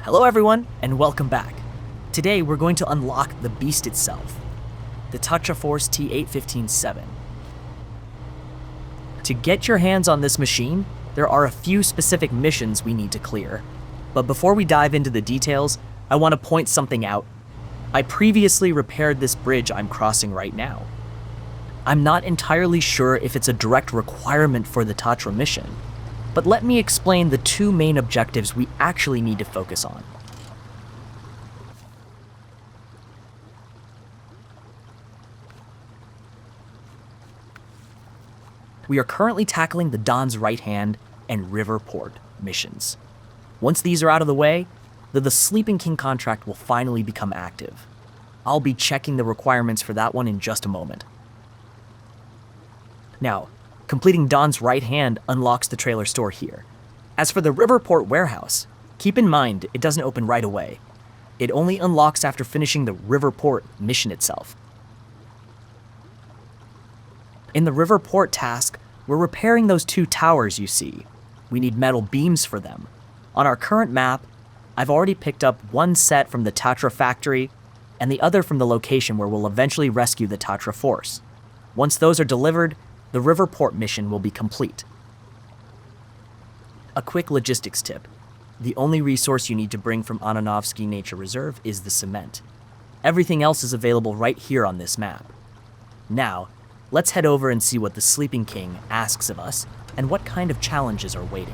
Hello everyone, and welcome back. Today we're going to unlock the beast itself, the Tatra T815-7. To get your hands on this machine, there are a few specific missions we need to clear. But before we dive into the details, I want to point something out. I previously repaired this bridge I'm crossing right now. I'm not entirely sure if it's a direct requirement for the Tatra mission, but let me explain the two main objectives we actually need to focus on. We are currently tackling the Don's Right Hand and River Port missions. Once these are out of the way, the Sleeping King contract will finally become active. I'll be checking the requirements for that one in just a moment. Now, completing Don's Right Hand unlocks the trailer store here. As for the Riverport warehouse, keep in mind it doesn't open right away. It only unlocks after finishing the Riverport mission itself. In the Riverport task, we're repairing those two towers you see. We need metal beams for them. On our current map, I've already picked up one set from the Tatra factory and the other from the location where we'll eventually rescue the Tatra Force. Once those are delivered, the Riverport mission will be complete. A quick logistics tip. The only resource you need to bring from Ananovsky Nature Reserve is the cement. Everything else is available right here on this map. Now, let's head over and see what the Sleeping King asks of us and what kind of challenges are waiting.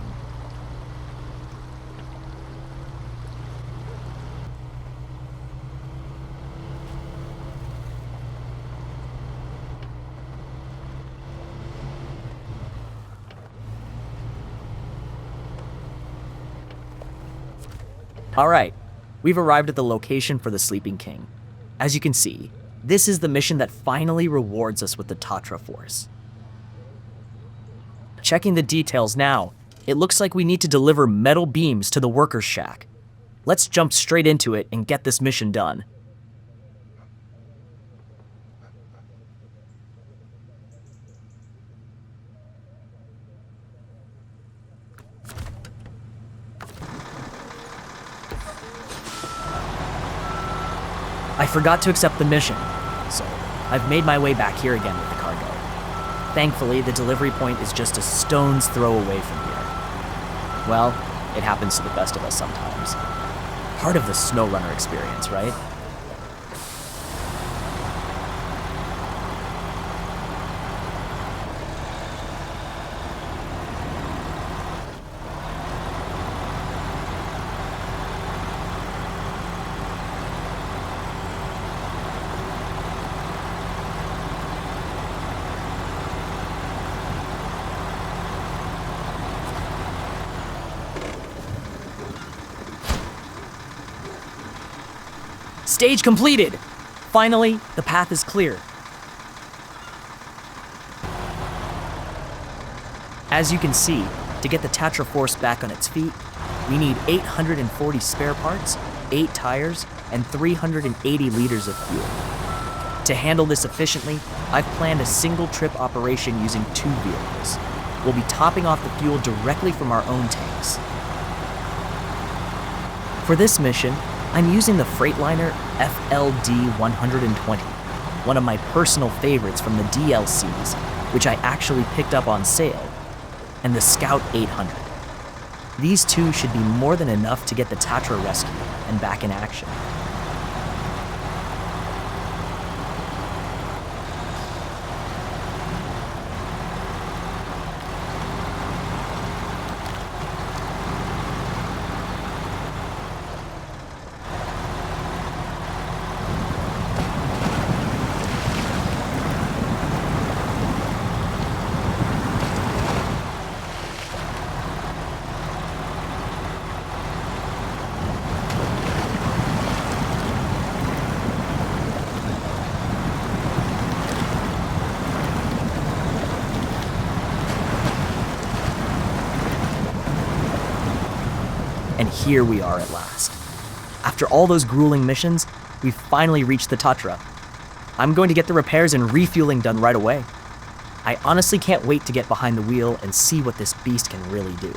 Alright, we've arrived at the location for the Sleeping King. As you can see, this is the mission that finally rewards us with the Tatra Force. Checking the details now, it looks like we need to deliver metal beams to the workers' shack. Let's jump straight into it and get this mission done. I forgot to accept the mission, so I've made my way back here again with the cargo. Thankfully, the delivery point is just a stone's throw away from here. Well, it happens to the best of us sometimes. Part of the SnowRunner experience, right? Stage completed! Finally, the path is clear. As you can see, to get the Tatra Force back on its feet, we need 840 spare parts, 8 tires, and 380 liters of fuel. To handle this efficiently, I've planned a single-trip operation using 2 vehicles. We'll be topping off the fuel directly from our own tanks. For this mission, I'm using the Freightliner FLD-120, one of my personal favorites from the DLCs, which I actually picked up on sale, and the Scout 800. These two should be more than enough to get the Tatra rescued and back in action. And here we are at last. After all those grueling missions, we've finally reached the Tatra. I'm going to get the repairs and refueling done right away. I honestly can't wait to get behind the wheel and see what this beast can really do.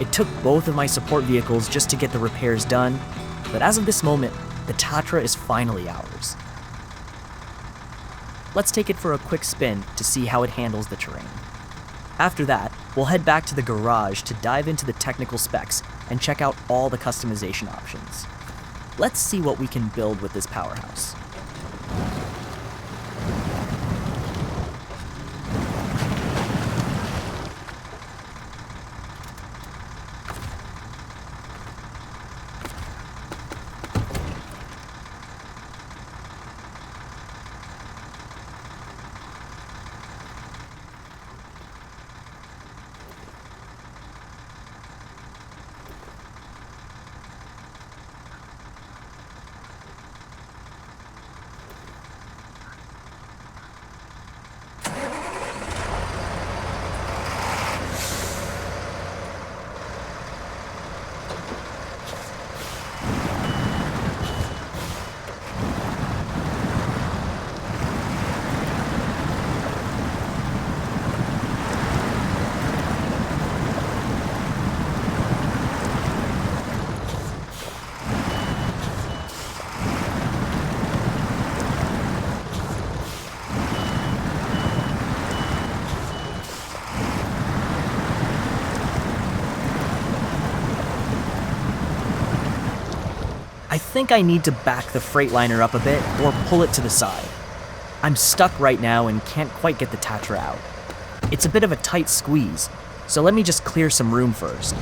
It took both of my support vehicles just to get the repairs done, but as of this moment, the Tatra is finally ours. Let's take it for a quick spin to see how it handles the terrain. After that, we'll head back to the garage to dive into the technical specs and check out all the customization options. Let's see what we can build with this powerhouse. I think I need to back the Freightliner up a bit or pull it to the side. I'm stuck right now and can't quite get the Tatra out. It's a bit of a tight squeeze, so let me just clear some room first.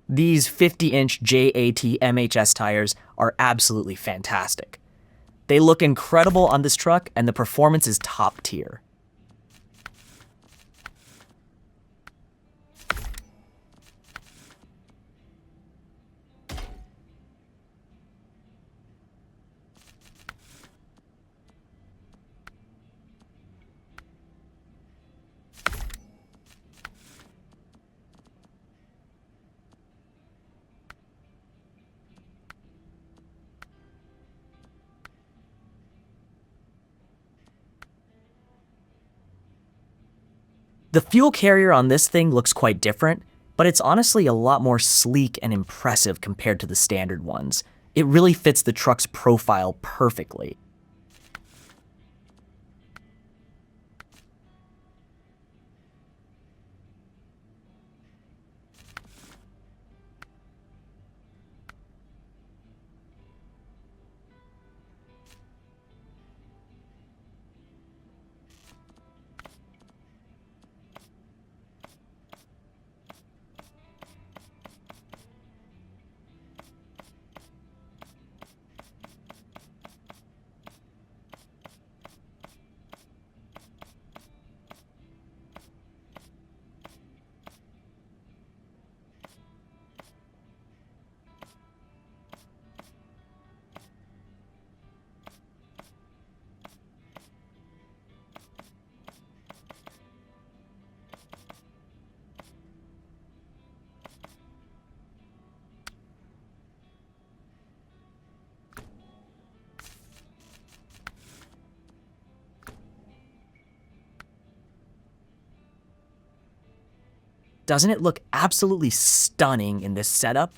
These 50-inch JAT MHS tires are absolutely fantastic. They look incredible on this truck, and the performance is top tier. The fuel carrier on this thing looks quite different, but it's honestly a lot more sleek and impressive compared to the standard ones. It really fits the truck's profile perfectly. Doesn't it look absolutely stunning in this setup?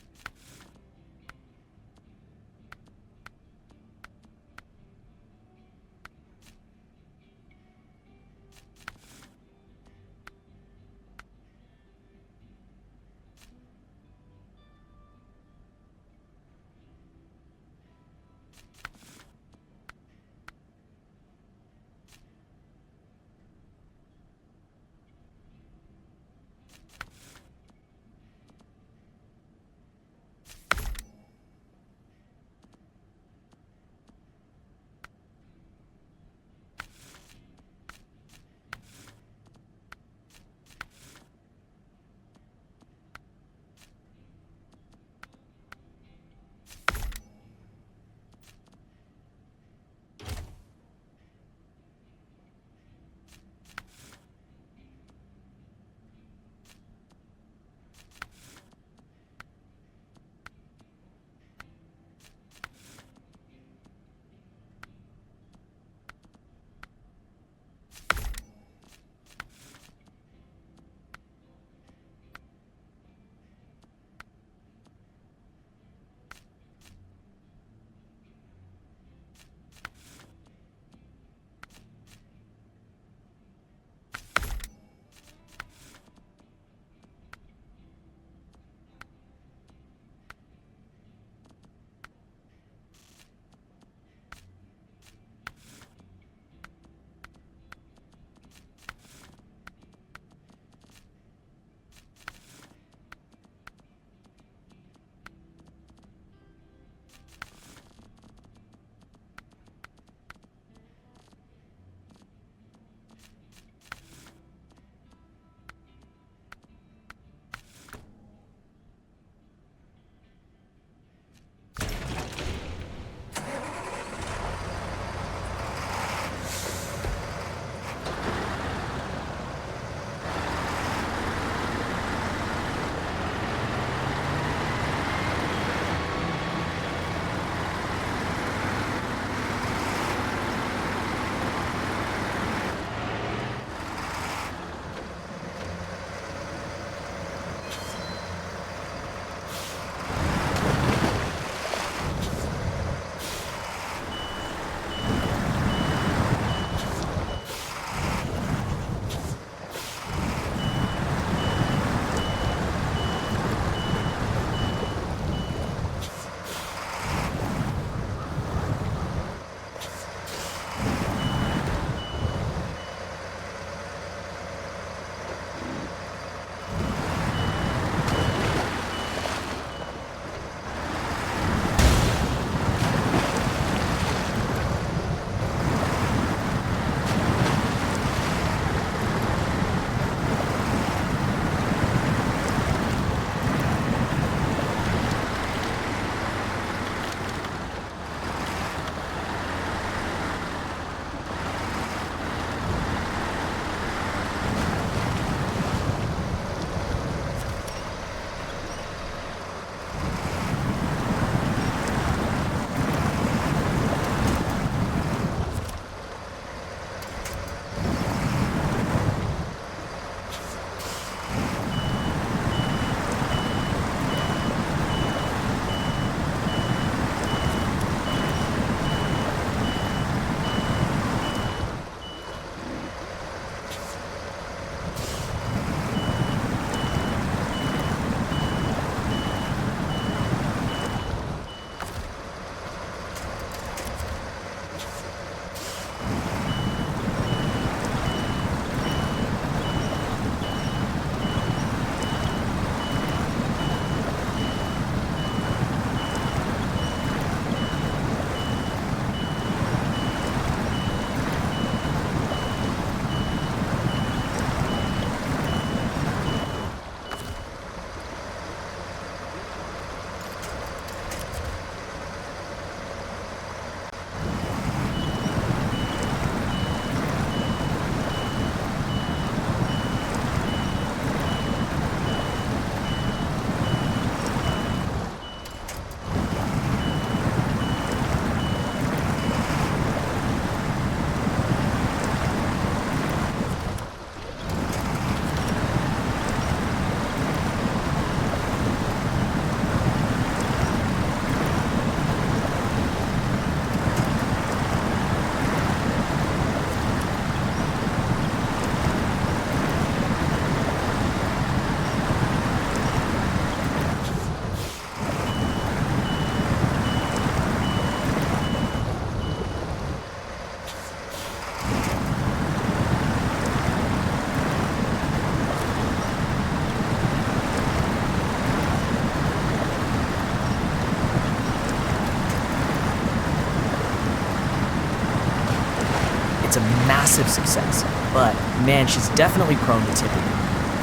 it's a massive success, but man, she's definitely prone to tipping.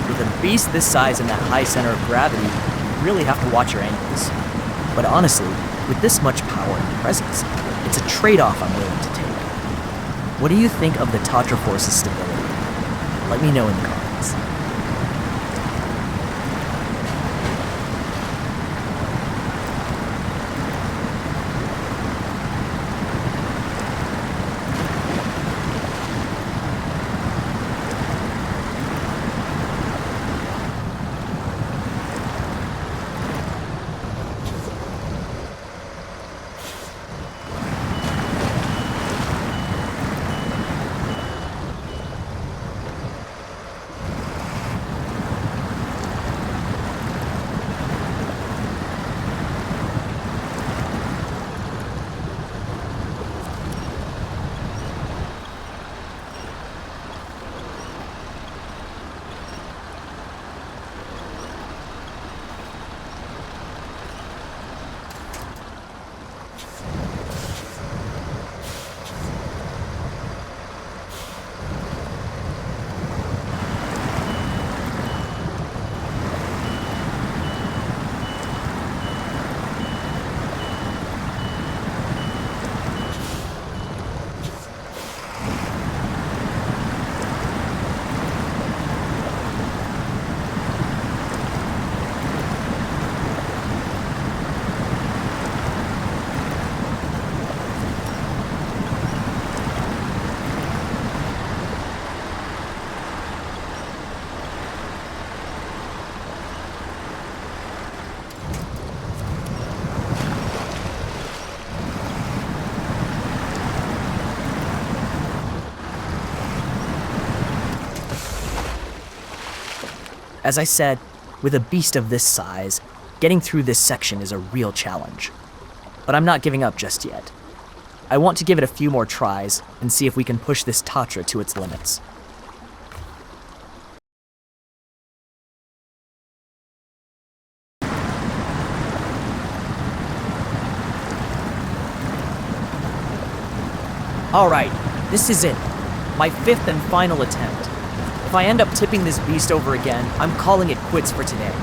With a beast this size and that high center of gravity, you really have to watch your angles. But honestly, with this much power and presence, it's a trade-off I'm willing to take. What do you think of the Tatra Force's stability? Let me know in the comments. As I said, with a beast of this size, getting through this section is a real challenge. But I'm not giving up just yet. I want to give it a few more tries and see if we can push this Tatra to its limits. Alright, this is it. My 5th and final attempt. If I end up tipping this beast over again, I'm calling it quits for today.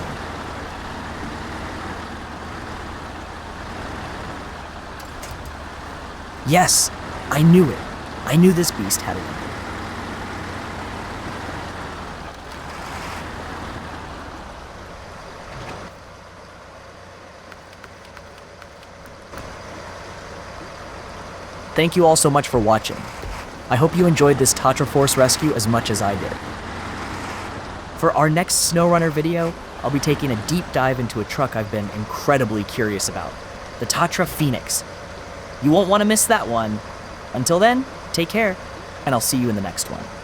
Yes, I knew it. I knew this beast had it in it. Thank you all so much for watching. I hope you enjoyed this Tatra Force rescue as much as I did. For our next SnowRunner video, I'll be taking a deep dive into a truck I've been incredibly curious about, the Tatra Phoenix. You won't want to miss that one. Until then, take care, and I'll see you in the next one.